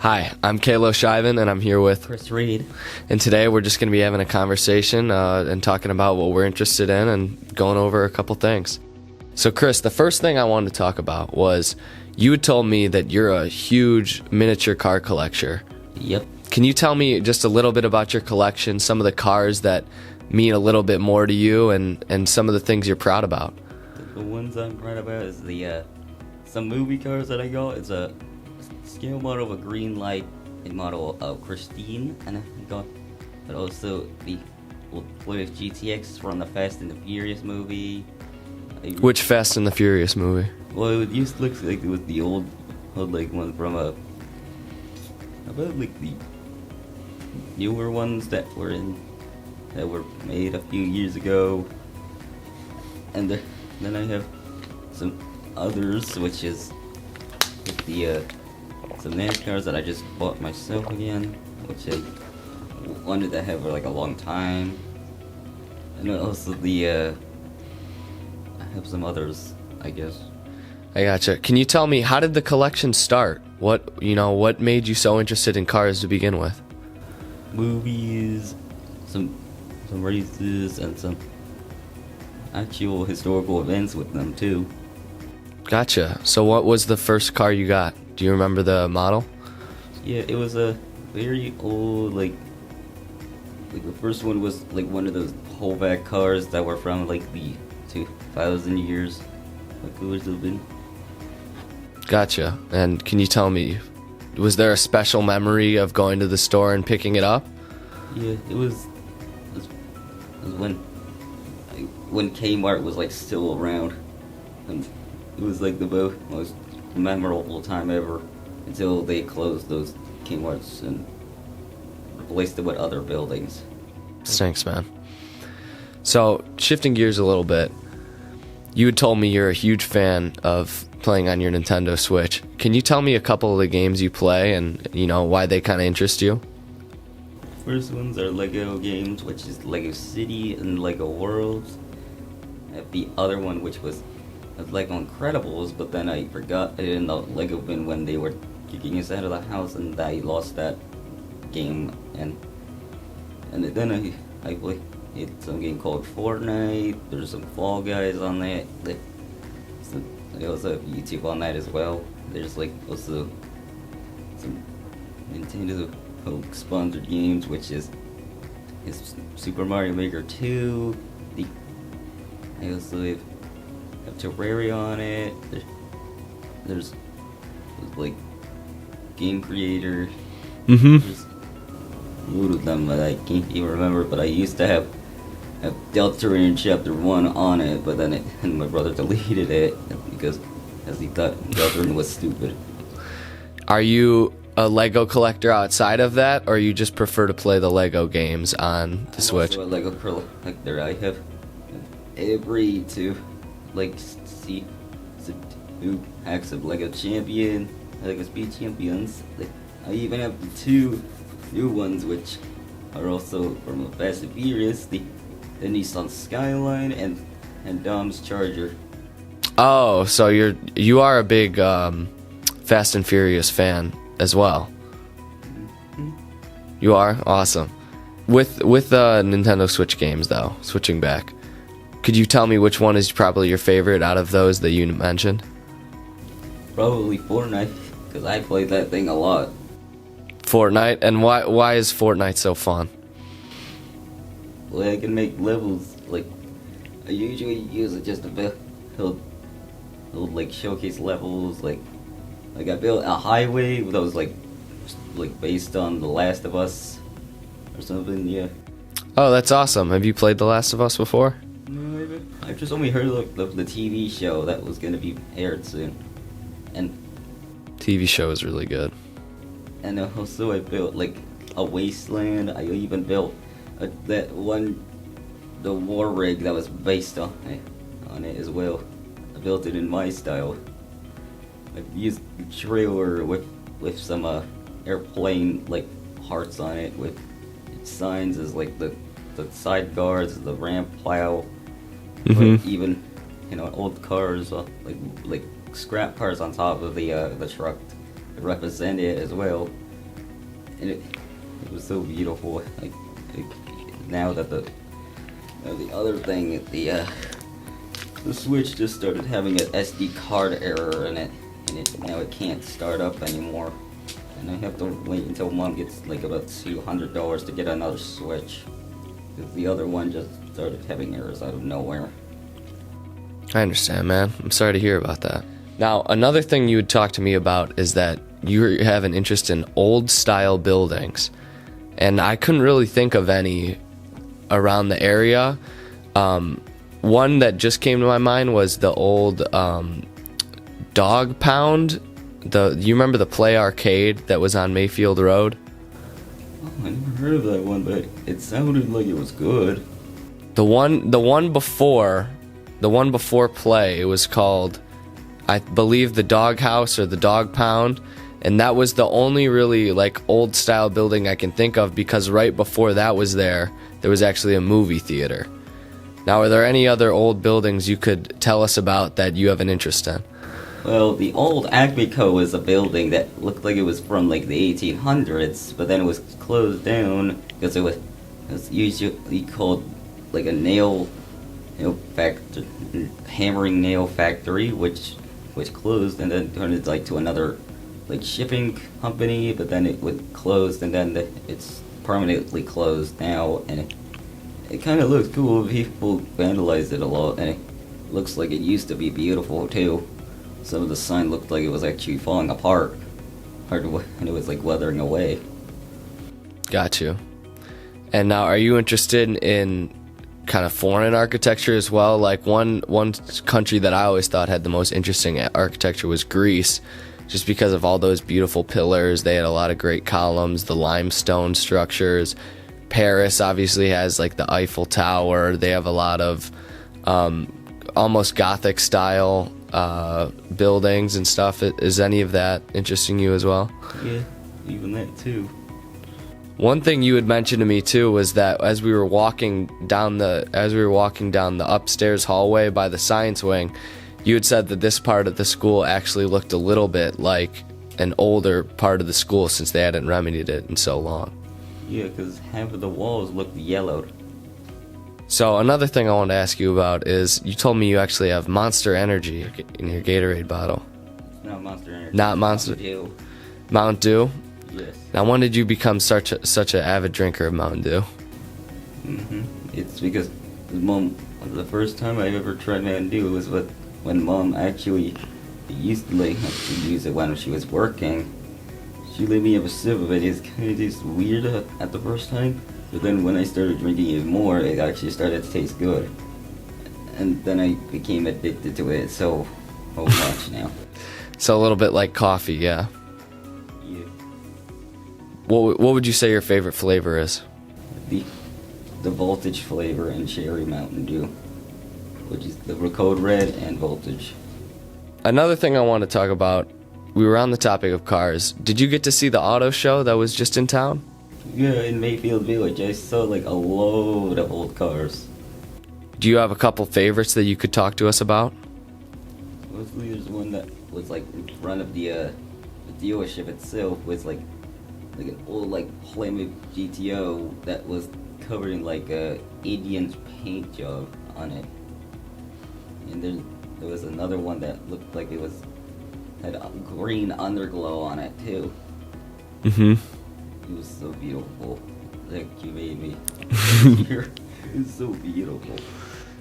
Hi, I'm Kalo Shivan, and I'm here with Reid. And today we're just going to be having a conversation and talking about what we're interested in and going over a couple things. So Chris, the first thing I wanted to talk about was you had told me that you're a huge miniature car collector. Yep. Can you tell me just a little bit about your collection, some of the cars that mean a little bit more to you, and some of the things you're proud about? The ones I'm proud about is the some movie cars that I got. It's a scale model of a green light model of Christine, and I got, but also the Plymouth GTX from the Fast and the Furious movie. Which Fast and the Furious movie? Well, it used to look like it was the old like one from about like the newer ones that were made a few years ago, and then I have some others, which is with the some NASCARs that I just bought myself again, which I wanted to have for like a long time, and also I have some others, I guess. I gotcha. Can you tell me, how did the collection start? What made you so interested in cars to begin with? Movies, some races, and some actual historical events with them too. Gotcha. So what was the first car you got? Do you remember the model? Yeah, it was a very old, like the first one was like one of those whole-back cars that were from like the 2000 years. Like it would have been. Gotcha. And can you tell me, was there a special memory of going to the store and picking it up? Yeah, it was when Kmart was like still around, and it was like the most memorable time ever until they closed those Kmarts and replaced it with other buildings. Thanks, man. So, shifting gears a little bit, you had told me you're a huge fan of playing on your Nintendo Switch. Can you tell me a couple of the games you play and, why they kind of interest you? First ones are Lego games, which is Lego City and Lego Worlds. The other one, which was Lego Incredibles, but then I forgot it in the Lego bin when they were kicking us out of the house, and I lost that game. And then I played some game called Fortnite. There's some Fall Guys on that. I also have YouTube on that as well. There's like also some Nintendo sponsored games, which is Super Mario Maker 2. I also have Terraria on it. There's like Game Creator. There's a load of them that I can't even remember, but I used to have Deltarune Chapter 1 on it, but then and my brother deleted it because he thought Deltarune was stupid. Are you a Lego collector outside of that, or you just prefer to play the Lego games on the Switch? I'm also a Lego collector. I have every two, see two packs of Lego Champion, Lego Speed Champions. I even have the two new ones, which are also from the Fast and Furious, the Nissan Skyline and Dom's Charger. Oh, so you are a big Fast and Furious fan as well. Mm-hmm. You are? Awesome. With Nintendo Switch games, though, switching back, could you tell me which one is probably your favorite out of those that you mentioned? Probably Fortnite, because I played that thing a lot. Fortnite? And why is Fortnite so fun? Well, I can make levels, I usually use it just to build like showcase levels, like I built a highway that was like based on The Last of Us or something. Yeah. Oh, that's awesome. Have you played The Last of Us before? No, I've just only heard of the TV show that was gonna be aired soon, and TV show is really good. And also I built like a wasteland. I even built the war rig that was based on it as well. I built it in my style. I used the trailer with some airplane like hearts on it with its signs as like the side guards, the ramp plow, but even old cars like scrap cars on top of the truck to represent it as well. and it was so beautiful. Like now that the other thing, the Switch just started having an SD card error in it, and now it can't start up anymore. And I have to wait until Mom gets like about $200 to get another Switch, because the other one just started having errors out of nowhere. I understand, man. I'm sorry to hear about that. Now, another thing you would talk to me about is that you have an interest in old style buildings, and I couldn't really think of any around the area. One that just came to my mind was the old Dog Pound. You remember the Play Arcade that was on Mayfield Road? Oh, I never heard of that one, but it sounded like it was good. The one before Play, it was called, I believe, the Dog House or the Dog Pound, and that was the only really like old style building I can think of, because right before that was there was actually a movie theater. Now, are there any other old buildings you could tell us about that you have an interest in? Well, the old Agrico was a building that looked like it was from like the 1800s, but then it was closed down because it was usually called like a nail factory, hammering nail factory, which closed and then turned it like to another like shipping company, but then it would close and then it's permanently closed now, and it kind of looks cool. People vandalized it a lot, and it looks like it used to be beautiful too. Some of the sign looked like it was actually falling apart, and it was like weathering away. Got you. And now, are you interested in kind of foreign architecture as well? Like one country that I always thought had the most interesting architecture was Greece, just because of all those beautiful pillars. They had a lot of great columns, the limestone structures. Paris obviously has like the Eiffel Tower. They have a lot of almost Gothic style buildings and stuff. Is any of that interesting you as well? Yeah, even that too. One thing you had mentioned to me too was that as we were walking down the upstairs hallway by the science wing, you had said that this part of the school actually looked a little bit like an older part of the school since they hadn't remedied it in so long. Yeah, because half of the walls looked yellowed. So another thing I wanted to ask you about is you told me you actually have Monster Energy in your Gatorade bottle. It's not Monster Energy. Not Monster. Mountain Dew. Mountain Dew? Yes. Now, when did you become such an avid drinker of Mountain Dew? It's because the first time I ever tried Mountain Dew was when Mom actually used to use it when she was working. She let me have a sip of it. It's kind of tastes weird at the first time, but then when I started drinking it more, it actually started to taste good. And then I became addicted to it so much now. So a little bit like coffee, yeah. Yeah. What would you say your favorite flavor is? The Voltage flavor and Cherry Mountain Dew, which is the Code Red and Voltage. Another thing I want to talk about, we were on the topic of cars. Did you get to see the auto show that was just in town? Yeah, in Mayfield Village, I saw like a load of old cars. Do you have a couple favorites that you could talk to us about? Mostly there's one that was like in front of the dealership itself, was like an old like Plymouth GTO that was covered in like a Indian paint job on it. And there was another one that looked like it had a green underglow on it too. It was so beautiful. Like you made me. It was so beautiful.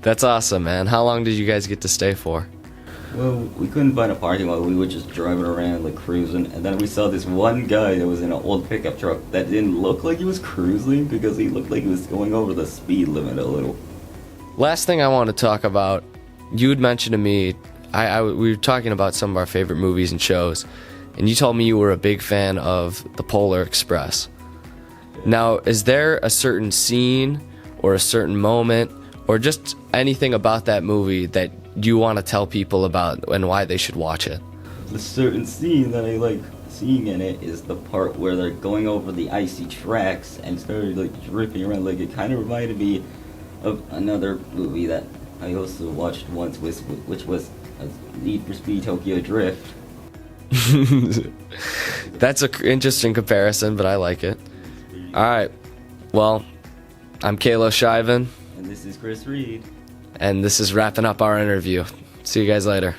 That's awesome, man. How long did you guys get to stay for? Well, we couldn't find a parking lot. We were just driving around, like cruising, and then we saw this one guy that was in an old pickup truck that didn't look like he was cruising because he looked like he was going over the speed limit a little. Last thing I want to talk about, you had mentioned to me, we were talking about some of our favorite movies and shows, and you told me you were a big fan of The Polar Express. Now, is there a certain scene or a certain moment or just anything about that movie that you want to tell people about and why they should watch it? The certain scene that I like seeing in it is the part where they're going over the icy tracks and started like drifting around. Like it kind of reminded me of another movie that I also watched once, which was Need for Speed Tokyo Drift. That's an interesting comparison, but I like it. All right. Well, I'm Kalo Shiven. And this is Chris Reid. And this is wrapping up our interview. See you guys later.